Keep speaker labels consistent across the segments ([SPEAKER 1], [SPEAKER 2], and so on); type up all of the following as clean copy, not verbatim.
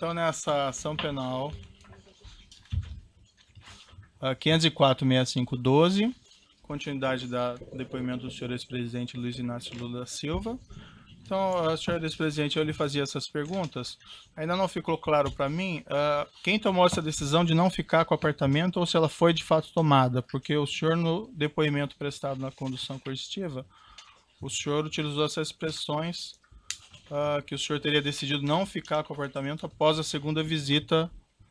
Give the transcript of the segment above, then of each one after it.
[SPEAKER 1] Então, nessa ação penal 504.6512, continuidade do depoimento do senhor ex-presidente Luiz Inácio Lula da Silva. Então, senhor ex-presidente, eu lhe fazia essas perguntas. Ainda não ficou claro para mim quem tomou essa decisão de não ficar com o apartamento ou se ela foi de fato tomada, porque o senhor, no depoimento prestado na condução coercitiva, o senhor utilizou essas expressões que o senhor teria decidido não ficar com o apartamento após a segunda visita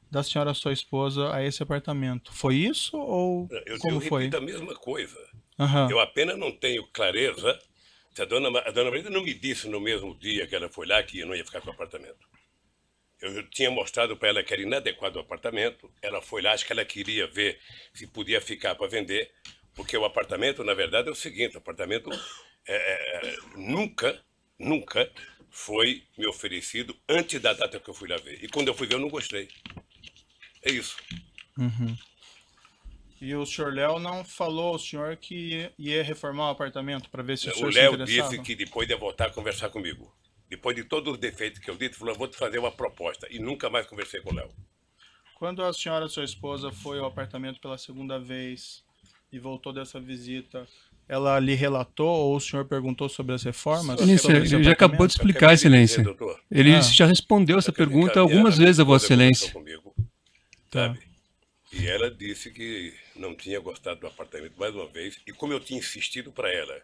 [SPEAKER 1] da senhora, sua esposa, a esse apartamento. Foi isso ou como foi?
[SPEAKER 2] Eu repito a mesma coisa.
[SPEAKER 1] Uhum.
[SPEAKER 2] Eu apenas não tenho clareza se a dona Marisa não me disse no mesmo dia que ela foi lá que eu não ia ficar com o apartamento. Eu tinha mostrado para ela que era inadequado o apartamento. Ela foi lá, acho que ela queria ver se podia ficar para vender, porque o apartamento, na verdade, é o seguinte: o apartamento nunca foi me oferecido antes da data que eu fui lá ver. E quando eu fui ver, eu não gostei. É isso.
[SPEAKER 1] Uhum. E o senhor Léo não falou ao senhor que ia reformar o apartamento para ver se o senhor se interessava?
[SPEAKER 2] O Léo disse que depois ia voltar a conversar comigo. Depois de todos os defeitos que eu disse, falou: vou te fazer uma proposta. E nunca mais conversei com o Léo.
[SPEAKER 1] Quando a senhora, sua esposa, foi ao apartamento pela segunda vez e voltou dessa visita, ela lhe relatou ou o senhor perguntou sobre as reformas?
[SPEAKER 3] Excelência, ele já acabou de explicar, Excelência. Ele já respondeu essa pergunta algumas vezes a Vossa Excelência.
[SPEAKER 2] Comigo, sabe? E ela disse que não tinha gostado do apartamento mais uma vez. E como eu tinha insistido para ela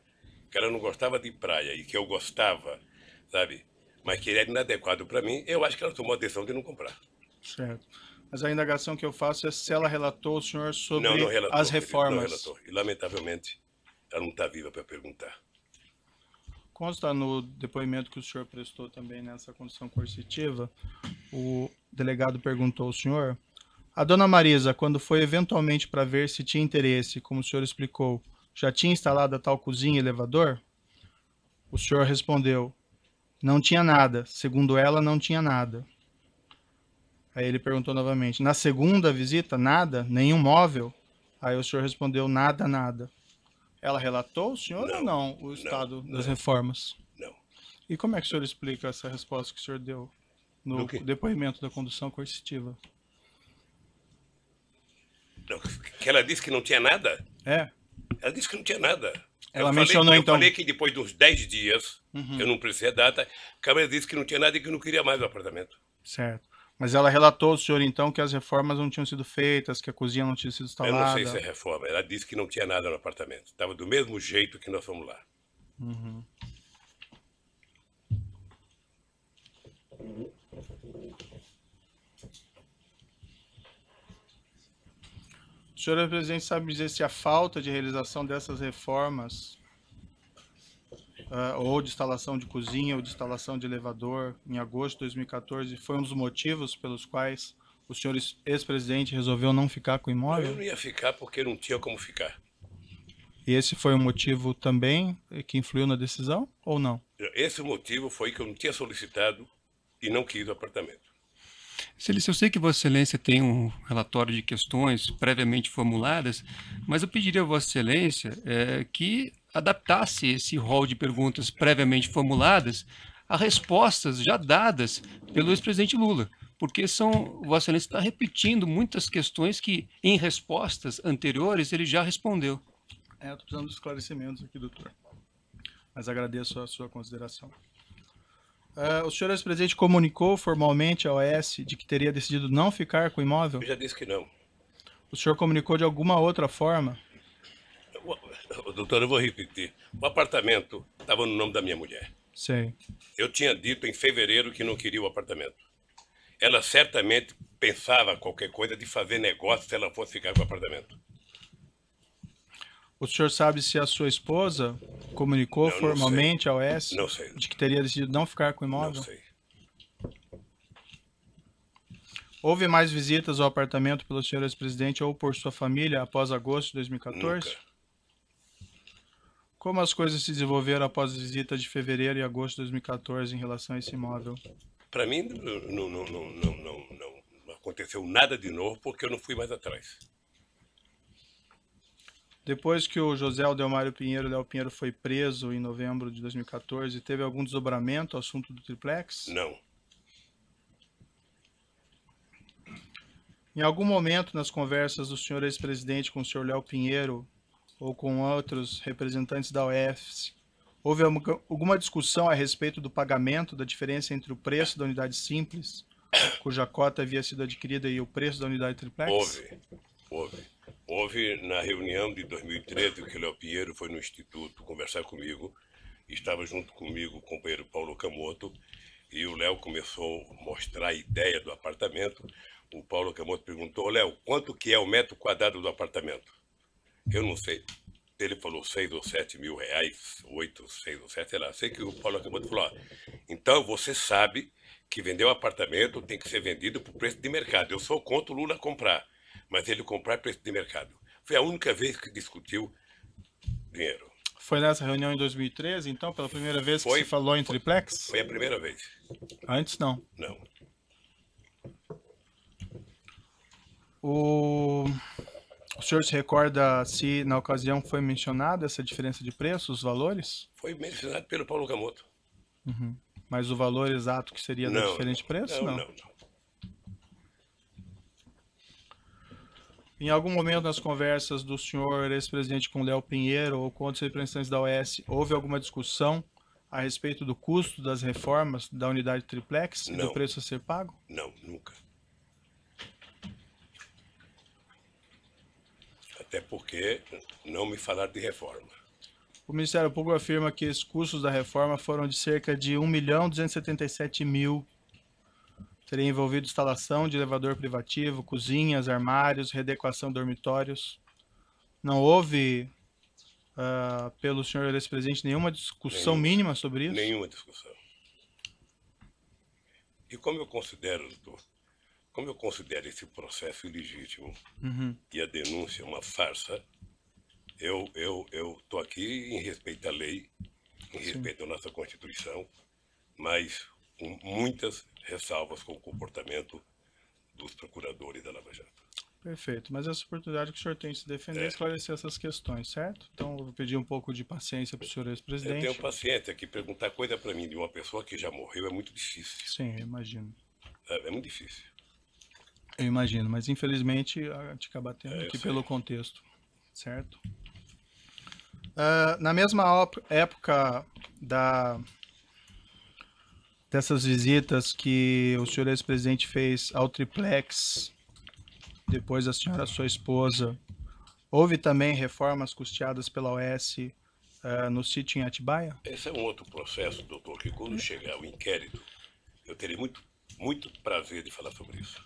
[SPEAKER 2] que ela não gostava de praia e que eu gostava, sabe? Mas que ele era inadequado para mim, eu acho que ela tomou a decisão de não comprar.
[SPEAKER 1] Certo. Mas a indagação que eu faço é se ela relatou ao senhor sobre
[SPEAKER 2] não relatou,
[SPEAKER 1] as reformas.
[SPEAKER 2] Não relatou. E, lamentavelmente, ela não está viva para perguntar.
[SPEAKER 1] Consta no depoimento que o senhor prestou também nessa condição coercitiva, o delegado perguntou ao senhor: a dona Marisa, quando foi eventualmente para ver se tinha interesse, como o senhor explicou, já tinha instalado a tal cozinha e elevador? O senhor respondeu: não tinha nada. Segundo ela, não tinha nada. Aí ele perguntou novamente: na segunda visita, nada? Nenhum móvel? Aí o senhor respondeu: nada, nada. Ela relatou ao senhor ou não o estado das reformas?
[SPEAKER 2] Não.
[SPEAKER 1] E como é que o senhor explica essa resposta que o senhor deu no depoimento da condução coercitiva?
[SPEAKER 2] Que ela disse que não tinha nada?
[SPEAKER 1] É.
[SPEAKER 2] Ela disse que não tinha nada.
[SPEAKER 1] Ela mencionou então...
[SPEAKER 2] Eu falei que depois dos 10 dias, eu não precisei a data, a Câmara disse que não tinha nada e que não queria mais o apartamento.
[SPEAKER 1] Certo. Mas ela relatou ao senhor então que as reformas não tinham sido feitas, que a cozinha não tinha sido instalada?
[SPEAKER 2] Eu não sei se é reforma. Ela disse que não tinha nada no apartamento. Estava do mesmo jeito que nós fomos lá.
[SPEAKER 1] O senhor, presidente, sabe dizer se a falta de realização dessas reformas, ou de instalação de cozinha, ou de instalação de elevador, em agosto de 2014, foi um dos motivos pelos quais o senhor ex-presidente resolveu não ficar com o imóvel?
[SPEAKER 2] Eu não ia ficar porque não tinha como ficar.
[SPEAKER 1] E esse foi um motivo também que influiu na decisão, ou não?
[SPEAKER 2] Esse motivo foi que eu não tinha solicitado e não quis o apartamento.
[SPEAKER 3] Excelência, eu sei que Vossa Excelência tem um relatório de questões previamente formuladas, mas eu pediria a Vossa Excelência que adaptasse esse rol de perguntas previamente formuladas a respostas já dadas pelo ex-presidente Lula, porque Vossa Excelência está repetindo muitas questões que, em respostas anteriores, ele já respondeu.
[SPEAKER 1] Eu estou precisando de esclarecimentos aqui, doutor, mas agradeço a sua consideração. O senhor ex-presidente comunicou formalmente ao OAS de que teria decidido não ficar com o imóvel?
[SPEAKER 2] Eu já disse que não.
[SPEAKER 1] O senhor comunicou de alguma outra forma?
[SPEAKER 2] Doutor, eu vou repetir. O apartamento estava no nome da minha mulher.
[SPEAKER 1] Sei.
[SPEAKER 2] Eu tinha dito em fevereiro que não queria o apartamento. Ela certamente pensava qualquer coisa de fazer negócio se ela fosse ficar com o apartamento.
[SPEAKER 1] O senhor sabe se a sua esposa comunicou formalmente ao OAS de que teria decidido não ficar com o imóvel?
[SPEAKER 2] Não sei.
[SPEAKER 1] Houve mais visitas ao apartamento pelo senhor ex-presidente ou por sua família após agosto de 2014?
[SPEAKER 2] Nunca.
[SPEAKER 1] Como as coisas se desenvolveram após as visitas de fevereiro e agosto de 2014 em relação a esse imóvel?
[SPEAKER 2] Para mim, não aconteceu nada de novo porque eu não fui mais atrás.
[SPEAKER 1] Depois que o José Aldelmário Pinheiro, Léo Pinheiro, foi preso em novembro de 2014, teve algum desdobramento ao assunto do triplex?
[SPEAKER 2] Não.
[SPEAKER 1] Em algum momento nas conversas do senhor ex-presidente com o senhor Léo Pinheiro ou com outros representantes da OES, houve alguma discussão a respeito do pagamento da diferença entre o preço da unidade simples, cuja cota havia sido adquirida, e o preço da unidade triplex?
[SPEAKER 2] Houve na reunião de 2013 que o Léo Pinheiro foi no Instituto conversar comigo, estava junto comigo o companheiro Paulo Camoto, e o Léo começou a mostrar a ideia do apartamento. O Paulo Camoto perguntou: Léo, quanto que é o metro quadrado do apartamento? Eu não sei. Ele falou 6 ou 7 mil reais, 8, 6 ou 7, sei lá. Sei que o Paulo Camoto falou: então você sabe que vender um apartamento tem que ser vendido por preço de mercado. Eu sou contra o Lula comprar, mas ele comprar preço de mercado. Foi a única vez que discutiu dinheiro.
[SPEAKER 1] Foi nessa reunião em 2013, então, pela primeira vez que se falou em triplex?
[SPEAKER 2] Foi a primeira vez.
[SPEAKER 1] Antes não?
[SPEAKER 2] Não.
[SPEAKER 1] O senhor se recorda se na ocasião foi mencionada essa diferença de preço, os valores?
[SPEAKER 2] Foi mencionado pelo Paulo Camoto.
[SPEAKER 1] Uhum. Mas o valor exato que seria da diferente preço?
[SPEAKER 2] Não.
[SPEAKER 1] Em algum momento nas conversas do senhor ex-presidente com Léo Pinheiro ou com outros representantes da OES, houve alguma discussão a respeito do custo das reformas da unidade triplex e do preço a ser pago?
[SPEAKER 2] Não, nunca. Até porque não me falaram de reforma.
[SPEAKER 1] O Ministério Público afirma que os custos da reforma foram de cerca de 1.277.000. Teria envolvido instalação de elevador privativo, cozinhas, armários, readequação de dormitórios. Não houve, pelo senhor ex-presidente, nenhuma discussão mínima sobre isso?
[SPEAKER 2] Nenhuma discussão. E como eu considero esse processo ilegítimo e a denúncia uma farsa, eu estou aqui em respeito à lei, em respeito à nossa Constituição, mas com muitas ressalvas com o comportamento dos procuradores da Lava Jato.
[SPEAKER 1] Perfeito, mas essa oportunidade que o senhor tem de se defender e esclarecer essas questões, certo? Então, eu vou pedir um pouco de paciência para o senhor ex-presidente.
[SPEAKER 2] Eu tenho paciência, que perguntar coisa para mim de uma pessoa que já morreu é muito difícil.
[SPEAKER 1] Sim, eu imagino.
[SPEAKER 2] É muito difícil.
[SPEAKER 1] Eu imagino, mas infelizmente a gente acaba tendo aqui pelo contexto, certo? Na mesma época dessas visitas que o senhor ex-presidente fez ao triplex, depois da senhora sua esposa, houve também reformas custeadas pela OES no sítio em Atibaia?
[SPEAKER 2] Esse é um outro processo, doutor, que quando chegar o inquérito, eu terei muito prazer de falar sobre isso.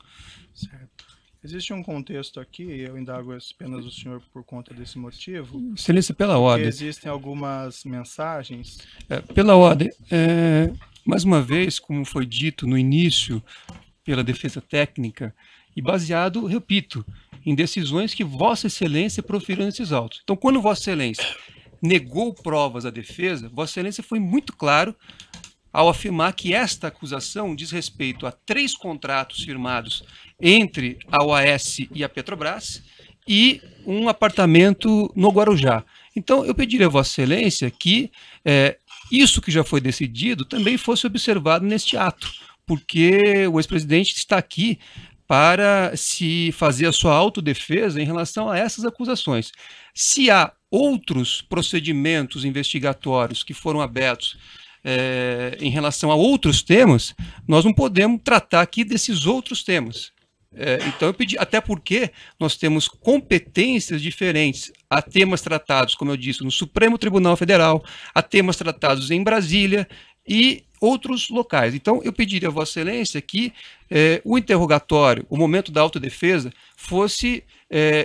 [SPEAKER 1] Certo. Existe um contexto aqui, eu indago apenas o senhor por conta desse motivo.
[SPEAKER 3] Excelência, pela ordem.
[SPEAKER 1] Existem algumas mensagens.
[SPEAKER 3] Pela ordem, mais uma vez, como foi dito no início pela defesa técnica, e baseado, repito, em decisões que Vossa Excelência proferiu nesses autos. Então, quando Vossa Excelência negou provas à defesa, Vossa Excelência foi muito claro ao afirmar que esta acusação diz respeito a 3 contratos firmados entre a OAS e a Petrobras e um apartamento no Guarujá. Então, eu pediria a Vossa Excelência que isso que já foi decidido também fosse observado neste ato, porque o ex-presidente está aqui para se fazer a sua autodefesa em relação a essas acusações. Se há outros procedimentos investigatórios que foram abertos em relação a outros temas, nós não podemos tratar aqui desses outros temas. Então eu pedi, até porque nós temos competências diferentes. Há temas tratados, como eu disse, no Supremo Tribunal Federal, há temas tratados em Brasília e outros locais. Então eu pediria a Vossa Excelência que o interrogatório, o momento da autodefesa, fosse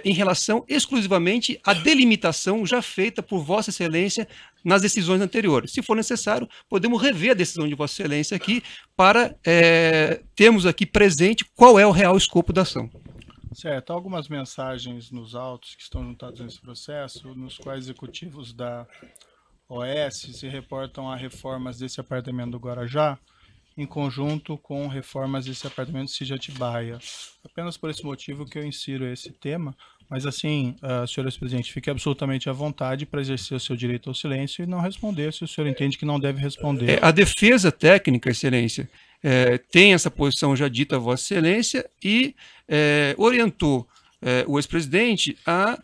[SPEAKER 3] em relação exclusivamente à delimitação já feita por Vossa Excelência nas decisões anteriores. Se for necessário, podemos rever a decisão de Vossa Excelência aqui para termos aqui presente qual é o real escopo da ação.
[SPEAKER 1] Certo. Há algumas mensagens nos autos que estão juntados nesse processo, nos quais executivos da OAS se reportam a reformas desse apartamento do Guarujá, em conjunto com reformas desse apartamento de Atibaia. Apenas por esse motivo que eu insiro esse tema, Mas assim, senhor presidente, fique absolutamente à vontade para exercer o seu direito ao silêncio e não responder se o senhor entende que não deve responder.
[SPEAKER 3] A defesa técnica, Excelência, tem essa posição já dita a Vossa Excelência e orientou o ex-presidente a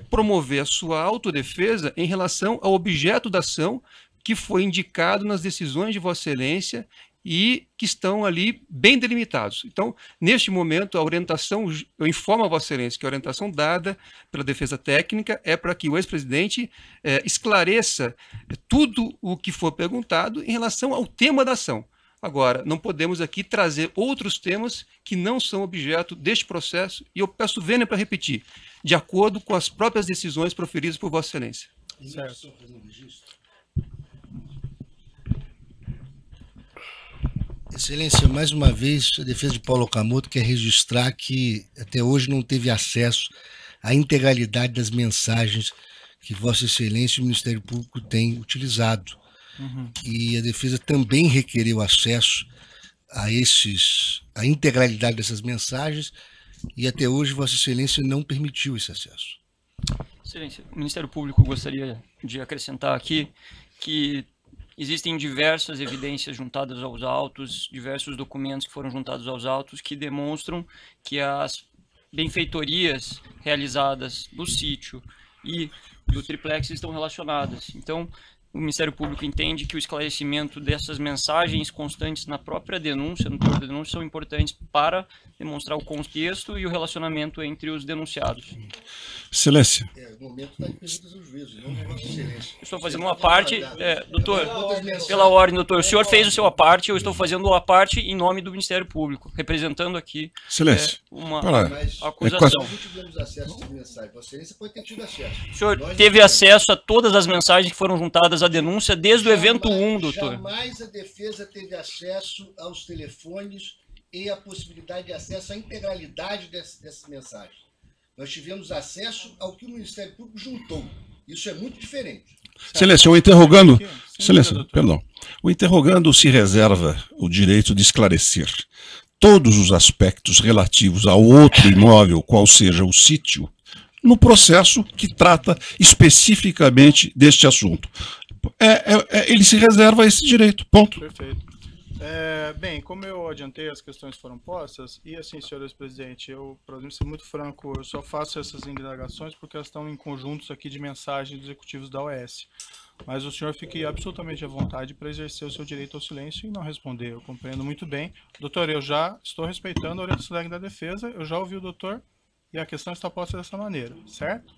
[SPEAKER 3] promover a sua autodefesa em relação ao objeto da ação que foi indicado nas decisões de Vossa Excelência e que estão ali bem delimitados. Então, neste momento, a orientação, eu informo a Vossa Excelência que a orientação dada pela defesa técnica é para que o ex-presidente esclareça tudo o que for perguntado em relação ao tema da ação. Agora, não podemos aqui trazer outros temas que não são objeto deste processo, e eu peço vênia para repetir, de acordo com as próprias decisões proferidas por Vossa Excelência.
[SPEAKER 1] Certo.
[SPEAKER 4] Excelência, mais uma vez, a defesa de Paulo Okamoto quer registrar que até hoje não teve acesso à integralidade das mensagens que Vossa Excelência e o Ministério Público têm utilizado. E a defesa também requereu acesso a integralidade dessas mensagens e até hoje Vossa Excelência não permitiu esse acesso.
[SPEAKER 5] Excelência, o Ministério Público gostaria de acrescentar aqui que existem diversas evidências juntadas aos autos, diversos documentos que foram juntados aos autos que demonstram que as benfeitorias realizadas no sítio e do triplex estão relacionadas. Então, o Ministério Público entende que o esclarecimento dessas mensagens constantes na própria denúncia, no teor da denúncia, são importantes para demonstrar o contexto e o relacionamento entre os denunciados.
[SPEAKER 6] Excelência.
[SPEAKER 4] O momento está em perguntas aos juízes, não é Vossa Excelência.
[SPEAKER 5] Eu estou fazendo uma parte, doutor, pela ordem, doutor, o senhor fez o seu parte, eu estou fazendo a parte em nome do Ministério Público, representando aqui
[SPEAKER 6] Excelência.
[SPEAKER 5] uma
[SPEAKER 4] Mas
[SPEAKER 5] acusação.
[SPEAKER 4] nós não tivemos acesso a essa mensagem. Vossa Excelência pode ter tido acesso.
[SPEAKER 5] O senhor
[SPEAKER 4] Nós
[SPEAKER 5] teve
[SPEAKER 4] não
[SPEAKER 5] acesso a todas as mensagens que foram juntadas à denúncia desde o evento 1, doutor.
[SPEAKER 4] Jamais a defesa teve acesso aos telefones e a possibilidade de acesso à integralidade dessas mensagens. Nós tivemos acesso ao que o Ministério Público juntou. Isso é muito diferente.
[SPEAKER 6] Excelência, o interrogando. Excelência, perdão. O interrogando se reserva o direito de esclarecer todos os aspectos relativos ao outro imóvel, qual seja o sítio, no processo que trata especificamente deste assunto. Ele se reserva esse direito, ponto.
[SPEAKER 1] Perfeito. Bem, como eu adiantei, as questões foram postas, e assim, senhores presidente, eu, para ser muito franco, eu só faço essas indagações porque elas estão em conjuntos aqui de mensagens dos executivos da OAS. Mas o senhor fique absolutamente à vontade para exercer o seu direito ao silêncio e não responder. Eu compreendo muito bem. Doutor, eu já estou respeitando a orientação da defesa, eu já ouvi o doutor, e a questão está posta dessa maneira, certo?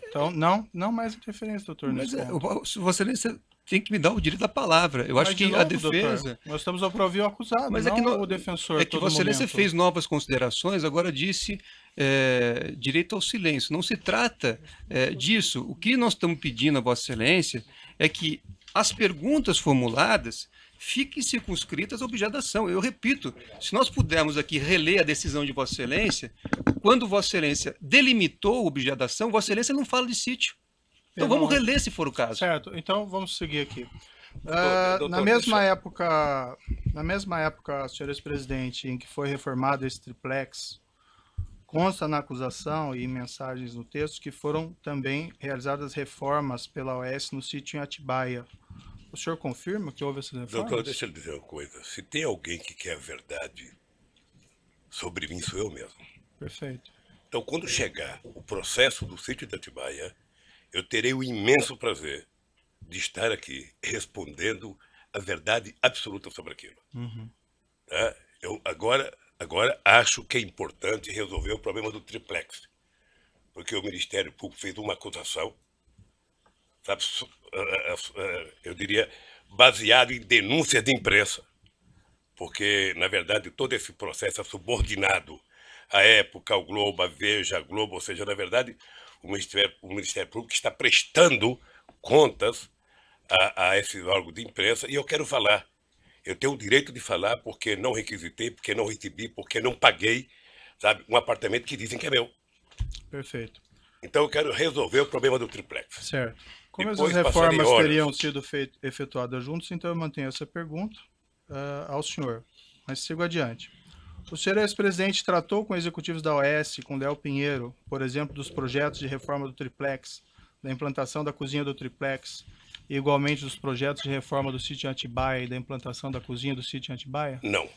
[SPEAKER 1] Então, não mais interferência, doutor.
[SPEAKER 3] Mas Vossa Excelência tem que me dar o direito da palavra. Eu acho que a defesa...
[SPEAKER 1] Doutor, nós estamos para ouvir o acusado,
[SPEAKER 3] mas
[SPEAKER 1] não o defensor.
[SPEAKER 3] É que Vossa Excelência fez novas considerações, agora disse direito ao silêncio. Não se trata disso. O que nós estamos pedindo a Vossa Excelência é que as perguntas formuladas fiquem circunscritas ao objeto da ação. Eu repito, se nós pudermos aqui reler a decisão de Vossa Excelência, quando Vossa Excelência delimitou o objeto da ação, Vossa Excelência não fala de sítio. Então vamos reler se for o caso.
[SPEAKER 1] Certo, então vamos seguir aqui.
[SPEAKER 2] Doutor,
[SPEAKER 1] na mesma época, senhores presidente, em que foi reformado esse triplex, consta na acusação e em mensagens no texto que foram também realizadas reformas pela OAS no sítio em Atibaia. O senhor confirma que houve essas reformas?
[SPEAKER 2] Doutor, deixa eu dizer uma coisa. Se tem alguém que quer a verdade sobre mim, sou eu mesmo.
[SPEAKER 1] Perfeito.
[SPEAKER 2] Então, quando chegar o processo do sítio de Atibaia, eu terei o imenso prazer de estar aqui respondendo a verdade absoluta sobre aquilo. Tá? Eu agora acho que é importante resolver o problema do triplex, porque o Ministério Público fez uma acusação, sabe, eu diria, baseado em denúncias de imprensa, porque, na verdade, todo esse processo é subordinado à Época, ao Globo, à Veja, à Globo, ou seja, na verdade, o Ministério Público está prestando contas a esse órgão de imprensa, e eu quero falar. Eu tenho o direito de falar porque não requisitei, porque não recebi, porque não paguei, sabe, um apartamento que dizem que é meu.
[SPEAKER 1] Perfeito.
[SPEAKER 2] Então eu quero resolver o problema do triplex.
[SPEAKER 1] Certo. Como
[SPEAKER 2] Depois
[SPEAKER 1] essas reformas
[SPEAKER 2] passarei horas.
[SPEAKER 1] teriam sido efetuadas juntos, então eu mantenho essa pergunta ao senhor. Mas sigo adiante. O senhor ex-presidente tratou com executivos da OAS, com Léo Pinheiro, por exemplo, dos projetos de reforma do triplex, da implantação da cozinha do triplex, e igualmente dos projetos de reforma do sítio Atibaia e da implantação da cozinha do sítio Atibaia?
[SPEAKER 2] Não.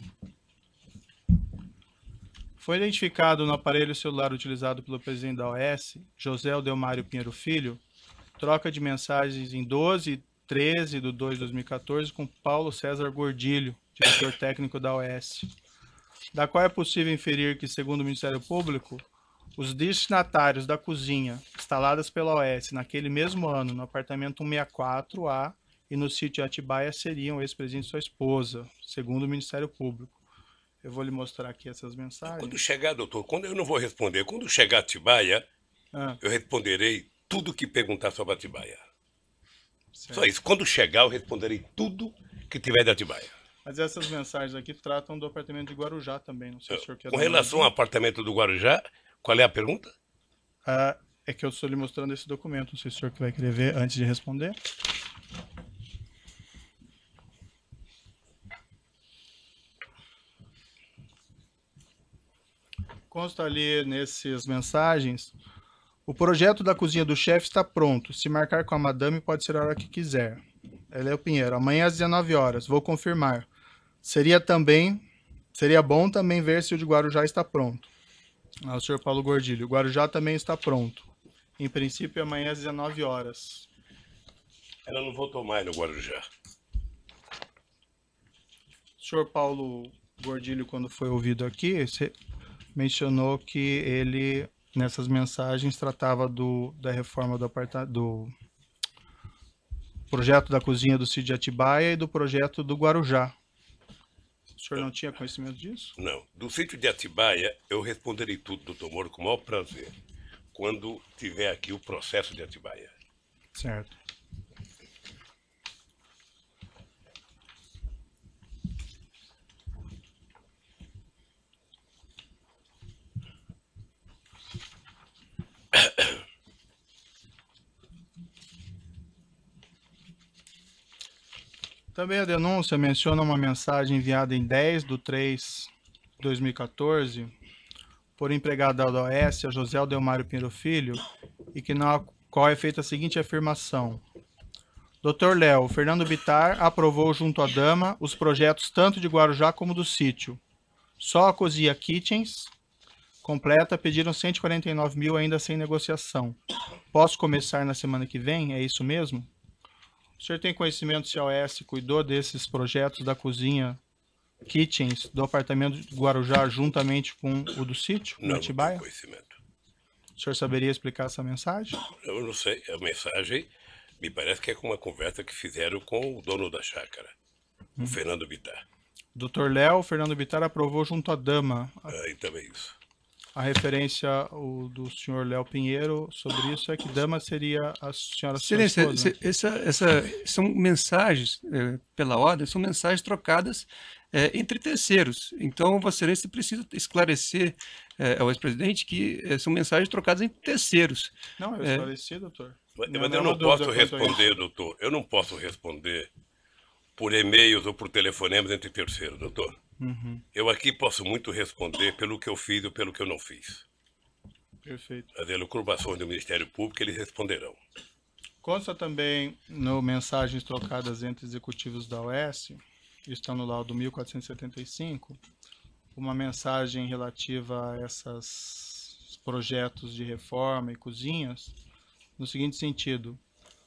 [SPEAKER 1] Foi identificado no aparelho celular utilizado pelo presidente da OAS, José Odelmário Pinheiro Filho, troca de mensagens em 12 e 13 de 2 de 2014 com Paulo César Gordilho, diretor técnico da OAS, da qual é possível inferir que, segundo o Ministério Público, os destinatários da cozinha instaladas pela OAS naquele mesmo ano no apartamento 164A e no sítio Atibaia seriam o ex-presidente e sua esposa, segundo o Ministério Público. Eu vou lhe mostrar aqui essas mensagens.
[SPEAKER 2] Quando chegar, doutor, eu não vou responder. Quando chegar a Atibaia, eu responderei tudo que perguntar sobre Atibaia. Certo. Só isso. Quando chegar, eu responderei tudo que tiver de Atibaia.
[SPEAKER 1] Mas essas mensagens aqui tratam do apartamento de Guarujá também. Não sei se o senhor quer.
[SPEAKER 2] Com relação ao apartamento do Guarujá, qual é a pergunta?
[SPEAKER 1] É que eu estou lhe mostrando esse documento. Não sei se o senhor vai querer ver antes de responder. Consta ali nessas mensagens: o projeto da cozinha do chefe está pronto. Se marcar com a madame, pode ser a hora que quiser. Léo Pinheiro, amanhã às 19 horas, vou confirmar. Seria bom também ver se o de Guarujá está pronto. O senhor Paulo Gordilho, o Guarujá também está pronto. Em princípio, amanhã às 19 horas.
[SPEAKER 2] Ela não voltou mais no Guarujá.
[SPEAKER 1] O senhor Paulo Gordilho, quando foi ouvido aqui, mencionou que ele, nessas mensagens, tratava da reforma do projeto da cozinha do sítio de Atibaia e do projeto do Guarujá. O senhor não tinha conhecimento disso?
[SPEAKER 2] Não. Do sítio de Atibaia, eu responderei tudo, doutor Moro, com o maior prazer, quando tiver aqui o processo de Atibaia.
[SPEAKER 1] Certo. Também a denúncia menciona uma mensagem enviada em 10/3/2014 por empregado da OAS, a José Odelmário Pinheiro Filho, e que na qual é feita a seguinte afirmação: Dr. Léo, Fernando Bittar aprovou junto à dama os projetos tanto de Guarujá como do sítio. Só a cozinha Kitchens completa pediram 149 mil ainda sem negociação. Posso começar na semana que vem? É isso mesmo? O senhor tem conhecimento se a OAS cuidou desses projetos da cozinha Kitchens do apartamento de Guarujá juntamente com o do sítio, no Atibaia?
[SPEAKER 2] Não tenho conhecimento.
[SPEAKER 1] O senhor saberia explicar essa mensagem?
[SPEAKER 2] Eu não sei. A mensagem me parece que é com uma conversa que fizeram com o dono da chácara, o Fernando Bittar.
[SPEAKER 1] Dr. Léo, Fernando Bittar aprovou junto à dama.
[SPEAKER 2] Então é isso.
[SPEAKER 1] A referência do senhor Léo Pinheiro sobre isso é que dama seria a senhora
[SPEAKER 3] Excelência,
[SPEAKER 1] esposa, né?
[SPEAKER 3] são mensagens, pela ordem, são mensagens trocadas entre terceiros. Então, Vossa Excelência precisa esclarecer ao ex-presidente que são mensagens trocadas entre terceiros.
[SPEAKER 1] Não, eu esclareci, doutor.
[SPEAKER 2] Mas eu não posso responder, doutor. Eu não posso responder por e-mails ou por telefonemas entre terceiros, doutor. Eu aqui posso muito responder pelo que eu fiz ou pelo que eu não fiz.
[SPEAKER 1] Perfeito.
[SPEAKER 2] As elucubrações do Ministério Público, eles responderão.
[SPEAKER 1] Consta também no mensagens trocadas entre executivos da OAS, está no laudo 1475, uma mensagem relativa a esses projetos de reforma e cozinhas, no seguinte sentido: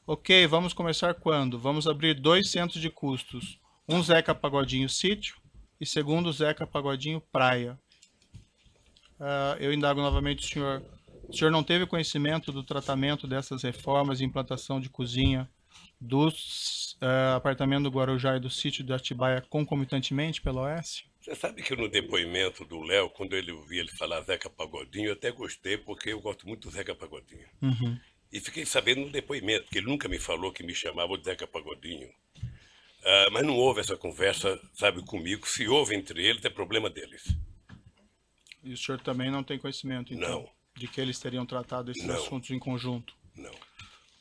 [SPEAKER 1] ok, vamos começar quando? Vamos abrir 2 centros de custos, um Zeca Pagodinho Sítio e segundo Zeca Pagodinho Praia. Eu indago novamente o senhor não teve conhecimento do tratamento dessas reformas e implantação de cozinha dos apartamentos do Guarujá e do sítio de Atibaia concomitantemente pela OAS?
[SPEAKER 2] Você sabe que no depoimento do Léo, quando eu ouvi ele falar Zeca Pagodinho, eu até gostei, porque eu gosto muito do Zeca Pagodinho. E fiquei sabendo no depoimento, que ele nunca me falou que me chamava de Zeca Pagodinho. Mas não houve essa conversa, sabe, comigo. Se houve entre eles, é problema deles.
[SPEAKER 1] E o senhor também não tem conhecimento, então,
[SPEAKER 2] não,
[SPEAKER 1] de que eles teriam tratado esses assuntos em conjunto?
[SPEAKER 2] Não.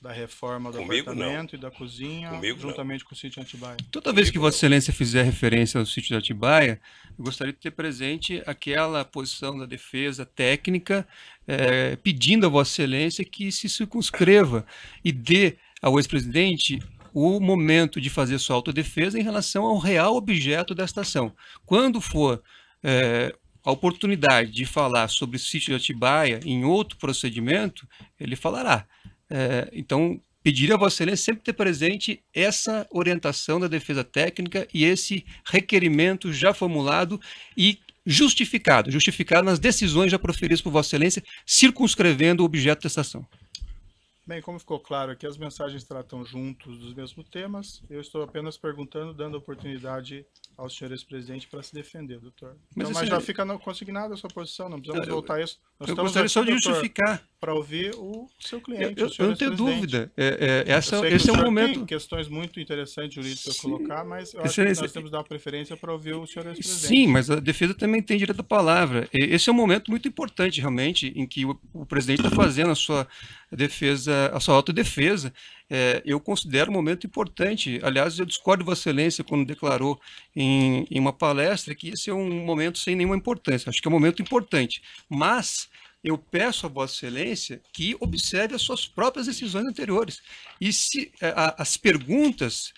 [SPEAKER 1] da reforma do
[SPEAKER 2] Comigo,
[SPEAKER 1] apartamento e da cozinha,
[SPEAKER 2] Comigo,
[SPEAKER 1] juntamente com o sítio Atibaia.
[SPEAKER 3] Toda vez que Vossa Excelência fizer referência ao sítio de Atibaia, eu gostaria de ter presente aquela posição da defesa técnica, pedindo a Vossa Excelência que se circunscreva e dê ao ex-presidente o momento de fazer sua autodefesa em relação ao real objeto desta ação. Quando for a oportunidade de falar sobre o sítio de Atibaia em outro procedimento, ele falará. Então, pediria a Vossa Excelência sempre ter presente essa orientação da defesa técnica e esse requerimento já formulado e justificado nas decisões já proferidas por Vossa Excelência, circunscrevendo o objeto dessa ação.
[SPEAKER 1] Bem, como ficou claro aqui, as mensagens tratam juntos dos mesmos temas. Eu estou apenas perguntando, dando oportunidade ao senhor ex-presidente para se defender, doutor. Mas já fica consignada a sua posição, não precisamos voltar a isso.
[SPEAKER 3] Eu gostaria só de justificar.
[SPEAKER 1] Para ouvir o seu cliente,
[SPEAKER 3] eu não tenho dúvida. Esse é um momento...
[SPEAKER 1] Tem questões muito interessantes jurídicas para colocar, mas eu acho que nós temos que dar preferência para ouvir o senhor ex-presidente.
[SPEAKER 3] Sim, mas a defesa também tem direito à palavra. Esse é um momento muito importante, realmente, em que o presidente está fazendo a sua defesa, a sua autodefesa. Eu considero um momento importante. Aliás, eu discordo de Vossa Excelência quando declarou em uma palestra que esse é um momento sem nenhuma importância. Acho que é um momento importante. Mas eu peço a Vossa Excelência que observe as suas próprias decisões anteriores. E se as perguntas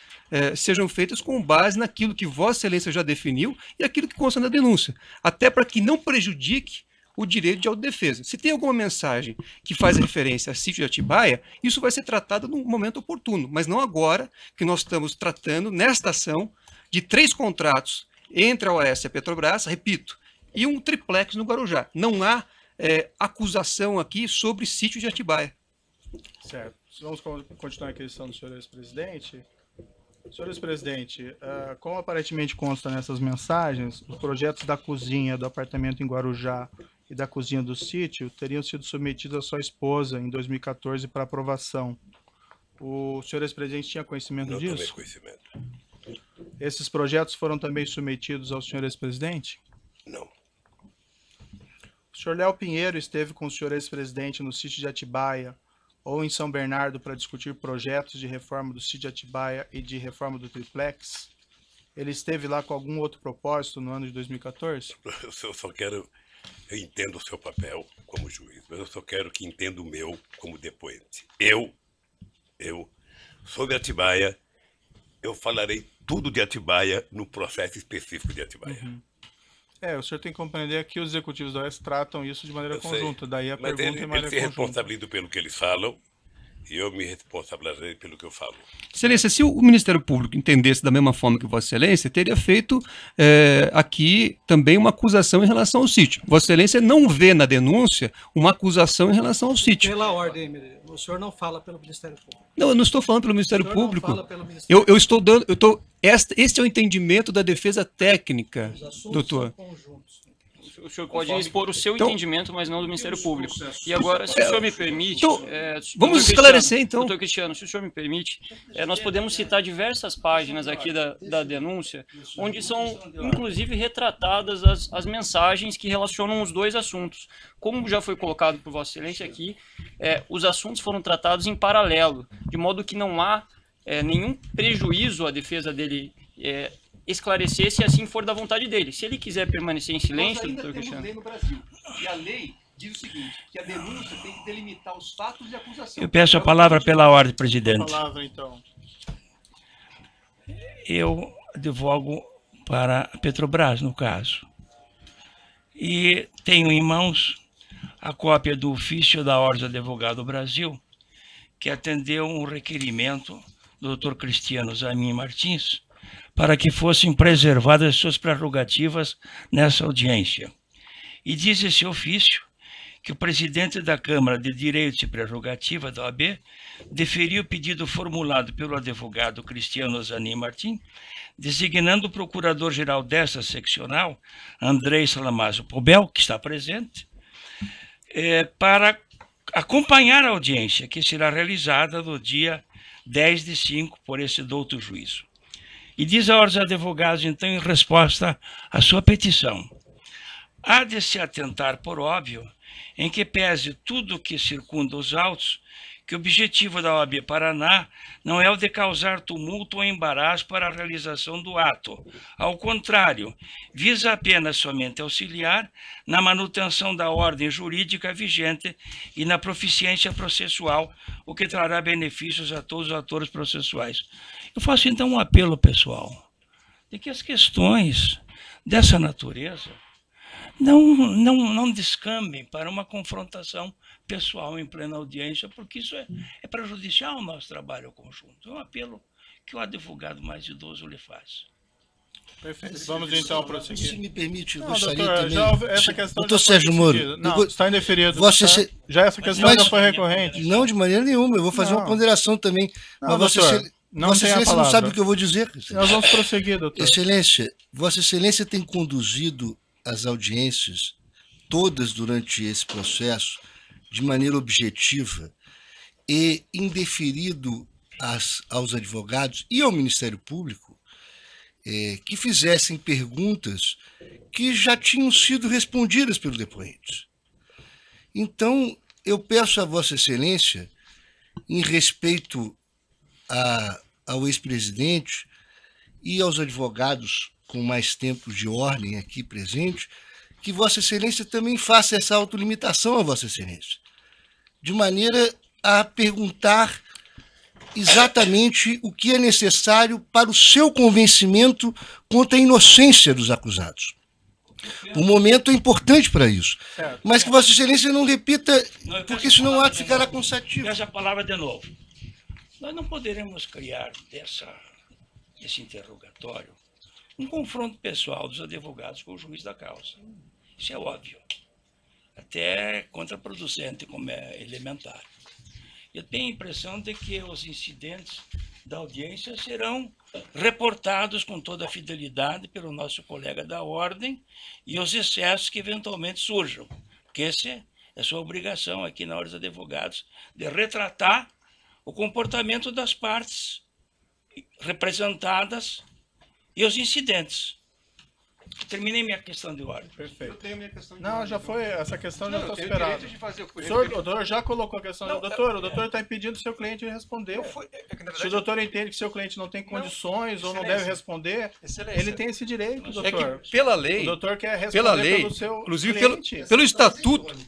[SPEAKER 3] sejam feitas com base naquilo que Vossa Excelência já definiu e aquilo que consta na denúncia. Até para que não prejudique o direito de autodefesa. Se tem alguma mensagem que faz referência a sítio de Atibaia, isso vai ser tratado num momento oportuno, mas não agora que nós estamos tratando, nesta ação, de 3 contratos entre a OAS e a Petrobras, repito, e um triplex no Guarujá. Não há acusação aqui sobre sítio de Atibaia.
[SPEAKER 1] Certo. Vamos continuar a questão do senhor ex-presidente. Senhor ex-presidente, como aparentemente consta nessas mensagens, os projetos da cozinha do apartamento em Guarujá e da cozinha do sítio teriam sido submetidos à sua esposa em 2014 para aprovação. O senhor ex-presidente tinha conhecimento disso?
[SPEAKER 2] Não tomei conhecimento.
[SPEAKER 1] Esses projetos foram também submetidos ao senhor ex-presidente?
[SPEAKER 2] Não.
[SPEAKER 1] O senhor Léo Pinheiro esteve com o senhor ex-presidente no sítio de Atibaia ou em São Bernardo para discutir projetos de reforma do sítio de Atibaia e de reforma do triplex? Ele esteve lá com algum outro propósito no ano de 2014?
[SPEAKER 2] Eu só quero... Eu entendo o seu papel como juiz, mas eu só quero que entenda o meu como depoente. Eu, sobre Atibaia, eu falarei tudo de Atibaia no processo específico de Atibaia.
[SPEAKER 1] Uhum. O senhor tem que compreender que os executivos da OAS tratam isso de maneira conjunta. Daí a pergunta é maneira
[SPEAKER 2] eles se responsabilizam pelo que eles falam e eu me responsabilizei pelo que eu falo.
[SPEAKER 3] Excelência, se o Ministério Público entendesse da mesma forma que Vossa Excelência, teria feito aqui também uma acusação em relação ao sítio. Vossa Excelência não vê na denúncia uma acusação em relação ao sítio.
[SPEAKER 7] Pela ordem, o senhor não fala pelo Ministério Público.
[SPEAKER 3] Não, eu não estou falando pelo Ministério Público. Eu estou dando... Este é o entendimento da defesa técnica, doutor.
[SPEAKER 5] O senhor pode expor o seu entendimento, mas não do Ministério Público. E agora, se o senhor me permite...
[SPEAKER 3] vamos esclarecer, então.
[SPEAKER 5] Doutor Cristiano, se o senhor me permite, nós podemos citar diversas páginas aqui da denúncia, onde são, inclusive, retratadas as mensagens que relacionam os dois assuntos. Como já foi colocado por Vossa Excelência aqui, os assuntos foram tratados em paralelo, de modo que não há nenhum prejuízo à defesa dele esclarecer se assim for da vontade dele. Se ele quiser permanecer em silêncio, doutor Cristiano...
[SPEAKER 3] Nós ainda temos lei no Brasil, e a lei diz o seguinte, que a denúncia tem que delimitar os fatos de acusação.
[SPEAKER 8] Eu peço a palavra pela ordem, presidente.
[SPEAKER 1] A palavra, então.
[SPEAKER 8] Eu advogo para a Petrobras, no caso. E tenho em mãos a cópia do ofício da Ordem do Advogado Brasil, que atendeu um requerimento do Dr. Cristiano Zamin Martins, para que fossem preservadas suas prerrogativas nessa audiência. E diz esse ofício que o presidente da Câmara de Direitos e Prerrogativa da OAB deferiu o pedido formulado pelo advogado Cristiano Zanin Martins, designando o procurador-geral dessa seccional, Andrei Salamazo Pobel, que está presente, para acompanhar a audiência, que será realizada no dia 10/5 por esse douto juízo. E diz a Ordem dos Advogados, então, em resposta à sua petição: há de se atentar, por óbvio, em que pese tudo o que circunda os autos, que o objetivo da OAB Paraná não é o de causar tumulto ou embaraço para a realização do ato. Ao contrário, visa apenas somente auxiliar na manutenção da ordem jurídica vigente e na proficiência processual, o que trará benefícios a todos os atores processuais. Eu faço então um apelo, pessoal, de que as questões dessa natureza não descambem para uma confrontação pessoal em plena audiência, porque isso é prejudicial ao nosso trabalho conjunto. É um apelo que o advogado mais idoso lhe faz.
[SPEAKER 1] Perfeito. Vamos então prosseguir.
[SPEAKER 4] Se me permite, eu
[SPEAKER 1] Não,
[SPEAKER 4] gostaria
[SPEAKER 1] doutor,
[SPEAKER 4] também...
[SPEAKER 1] essa questão
[SPEAKER 4] doutor
[SPEAKER 1] já foi
[SPEAKER 4] Sérgio Moro,
[SPEAKER 1] decidida. Não, está indeferido.
[SPEAKER 4] Vossa
[SPEAKER 1] Tá?
[SPEAKER 4] Excelência-
[SPEAKER 1] Já essa questão
[SPEAKER 4] Mas-
[SPEAKER 1] já foi recorrente.
[SPEAKER 4] Não, de maneira nenhuma. Eu vou fazer uma
[SPEAKER 1] Não.
[SPEAKER 4] ponderação também.
[SPEAKER 1] Não,
[SPEAKER 4] Mas Vossa
[SPEAKER 1] doutor,
[SPEAKER 4] Excelência,
[SPEAKER 1] não
[SPEAKER 4] Vossa
[SPEAKER 1] tem a
[SPEAKER 4] Excelência não
[SPEAKER 1] palavra.
[SPEAKER 4] sabe o que eu vou dizer.
[SPEAKER 1] Nós vamos prosseguir, doutor.
[SPEAKER 4] Excelência, Vossa Excelência tem conduzido as audiências todas durante esse processo de maneira objetiva e indeferido aos advogados e ao Ministério Público que fizessem perguntas que já tinham sido respondidas pelos depoentes. Então, eu peço a Vossa Excelência, em respeito ao ex-presidente e aos advogados com mais tempo de ordem aqui presentes, que Vossa Excelência também faça essa autolimitação a Vossa Excelência, de maneira a perguntar exatamente o que é necessário para o seu convencimento quanto à inocência dos acusados. O momento é importante para isso.
[SPEAKER 1] Certo.
[SPEAKER 4] Mas que Vossa Excelência não repita,
[SPEAKER 8] Não, eu
[SPEAKER 4] porque
[SPEAKER 8] peço a
[SPEAKER 4] senão o
[SPEAKER 8] palavra
[SPEAKER 4] ato
[SPEAKER 8] de
[SPEAKER 4] ficará
[SPEAKER 8] novo.
[SPEAKER 4] cansativo.
[SPEAKER 8] Peço a palavra de novo. Nós não poderemos criar desse interrogatório um confronto pessoal dos advogados com o juiz da causa. Isso é óbvio. Até contraproducente, como é elementar. Eu tenho a impressão de que os incidentes da audiência serão reportados com toda a fidelidade pelo nosso colega da ordem e os excessos que eventualmente surjam. Porque essa é a sua obrigação aqui na Ordem dos Advogados, de retratar o comportamento das partes representadas e os incidentes. Terminei minha questão de ordem.
[SPEAKER 1] Perfeito.
[SPEAKER 3] tenho minha questão de
[SPEAKER 1] Não,
[SPEAKER 3] ordem.
[SPEAKER 1] já foi, essa questão já
[SPEAKER 3] Não,
[SPEAKER 1] está
[SPEAKER 3] eu tenho
[SPEAKER 1] superada.
[SPEAKER 3] direito de fazer
[SPEAKER 1] O senhor, doutor, já colocou a questão
[SPEAKER 3] Não,
[SPEAKER 1] do doutor. O doutor está impedindo o seu cliente de responder.
[SPEAKER 3] Não foi, é que, na
[SPEAKER 1] Se o
[SPEAKER 3] verdade,
[SPEAKER 1] doutor entende que seu cliente não tem condições ou não
[SPEAKER 3] Excelência.
[SPEAKER 1] deve responder,
[SPEAKER 3] Excelência.
[SPEAKER 1] ele tem esse direito,
[SPEAKER 3] é
[SPEAKER 1] doutor.
[SPEAKER 3] que pela
[SPEAKER 1] O
[SPEAKER 3] lei,
[SPEAKER 1] doutor quer responder
[SPEAKER 3] pela lei,
[SPEAKER 1] pelo seu
[SPEAKER 3] inclusive
[SPEAKER 1] cliente.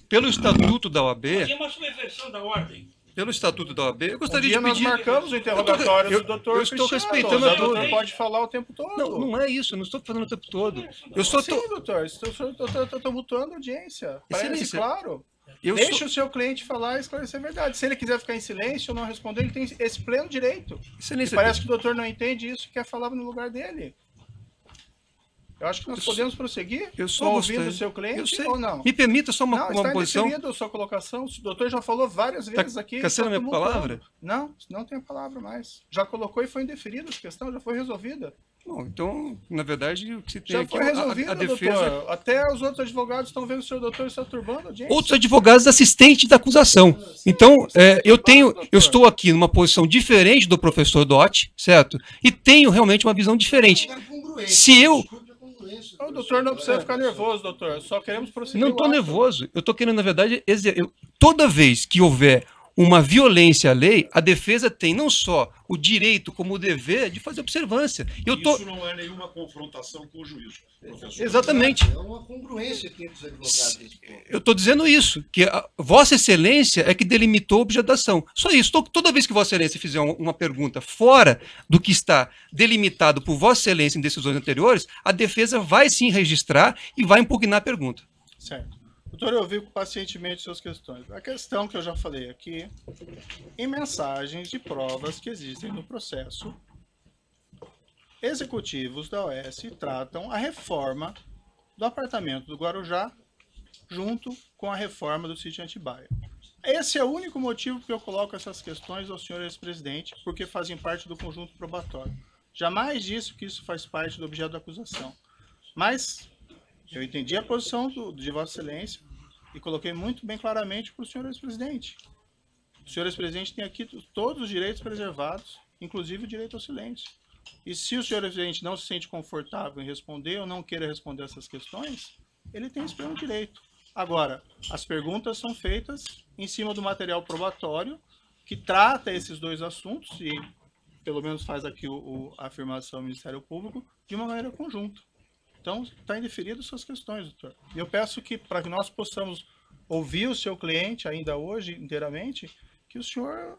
[SPEAKER 3] pelo estatuto da OAB,
[SPEAKER 8] Mas é uma subversão da ordem.
[SPEAKER 3] pelo estatuto da OAB, eu
[SPEAKER 1] Um
[SPEAKER 3] gostaria
[SPEAKER 1] dia
[SPEAKER 3] de
[SPEAKER 1] nós
[SPEAKER 3] pedir.
[SPEAKER 1] marcamos o interrogatório
[SPEAKER 3] eu-
[SPEAKER 1] do doutor
[SPEAKER 3] eu estou
[SPEAKER 1] Cristiano.
[SPEAKER 3] respeitando
[SPEAKER 1] O
[SPEAKER 3] a
[SPEAKER 1] doutor
[SPEAKER 3] tua-
[SPEAKER 1] pode falar o tempo todo.
[SPEAKER 3] Não, não é isso, eu não estou falando o tempo todo. Eu só
[SPEAKER 1] Sim,
[SPEAKER 3] tô,
[SPEAKER 1] doutor, estou tumultuando a audiência. Parece
[SPEAKER 3] Excelência,
[SPEAKER 1] claro.
[SPEAKER 3] eu
[SPEAKER 1] Deixe
[SPEAKER 3] sou-
[SPEAKER 1] o seu cliente falar e esclarecer a verdade. Se ele quiser ficar em silêncio ou não responder, ele tem esse pleno direito. E
[SPEAKER 3] Excelência,
[SPEAKER 1] parece que o doutor não entende isso e quer falar no lugar dele. Eu acho que nós podemos prosseguir
[SPEAKER 3] eu só
[SPEAKER 1] ouvindo
[SPEAKER 3] gostaria-
[SPEAKER 1] o seu
[SPEAKER 3] eu
[SPEAKER 1] cliente
[SPEAKER 3] sei.
[SPEAKER 1] ou não.
[SPEAKER 3] Me permita só
[SPEAKER 1] Não,
[SPEAKER 3] uma
[SPEAKER 1] está
[SPEAKER 3] posição.
[SPEAKER 1] indeferido a sua colocação. O doutor já falou várias vezes aqui.
[SPEAKER 3] caçando
[SPEAKER 1] está
[SPEAKER 3] minha
[SPEAKER 1] tumultuando.
[SPEAKER 3] palavra?
[SPEAKER 1] Não tem a palavra mais. Já colocou e foi indeferida essa questão, já foi resolvida.
[SPEAKER 3] Bom, então, na verdade, o que se tem
[SPEAKER 1] Já
[SPEAKER 3] aqui
[SPEAKER 1] foi resolvido,
[SPEAKER 3] a defesa.
[SPEAKER 1] doutor. Até os outros advogados estão vendo o seu doutor está turbando a audiência.
[SPEAKER 3] Outros advogados assistentes da acusação. Então, eu estou aqui numa posição diferente do professor Dotti, certo? E tenho realmente uma visão diferente. Se eu
[SPEAKER 1] O doutor não precisa ficar nervoso, doutor. Só queremos prosseguir.
[SPEAKER 3] não
[SPEAKER 1] o
[SPEAKER 3] estou
[SPEAKER 1] ato.
[SPEAKER 3] nervoso, eu estou querendo, na verdade, toda vez que houver uma violência à lei, a defesa tem não só o direito, como o dever de fazer observância.
[SPEAKER 9] Isso não é nenhuma confrontação com o juiz, professor.
[SPEAKER 3] Exatamente.
[SPEAKER 4] É uma congruência entre os advogados.
[SPEAKER 3] Eu estou dizendo isso, que a Vossa Excelência é que delimitou a objeto da ação. Só isso. Toda vez que Vossa Excelência fizer uma pergunta fora do que está delimitado por Vossa Excelência em decisões anteriores, a defesa vai sim registrar e vai impugnar a pergunta.
[SPEAKER 1] Certo. Doutor, eu ouvi pacientemente suas questões. A questão que eu já falei aqui, em mensagens de provas que existem no processo, executivos da OAS tratam a reforma do apartamento do Guarujá junto com a reforma do sítio Atibaia. Esse é o único motivo que eu coloco essas questões ao senhor ex-presidente, porque fazem parte do conjunto probatório. Jamais disse que isso faz parte do objeto da acusação. Mas eu entendi a posição de Vossa Excelência e coloquei muito bem claramente para o senhor ex-presidente. O senhor ex-presidente tem aqui todos os direitos preservados, inclusive o direito ao silêncio. E se o senhor ex-presidente não se sente confortável em responder ou não queira responder essas questões, ele tem esse pleno direito. Agora, as perguntas são feitas em cima do material probatório que trata esses dois assuntos e, pelo menos, faz aqui a afirmação do Ministério Público de uma maneira conjunta. Então, está indeferido suas questões, doutor. E eu peço que, para que nós possamos ouvir o seu cliente ainda hoje inteiramente, que o senhor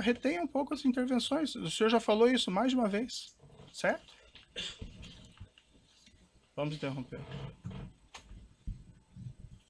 [SPEAKER 1] retenha um pouco as intervenções. O senhor já falou isso mais de uma vez, certo? Vamos interromper.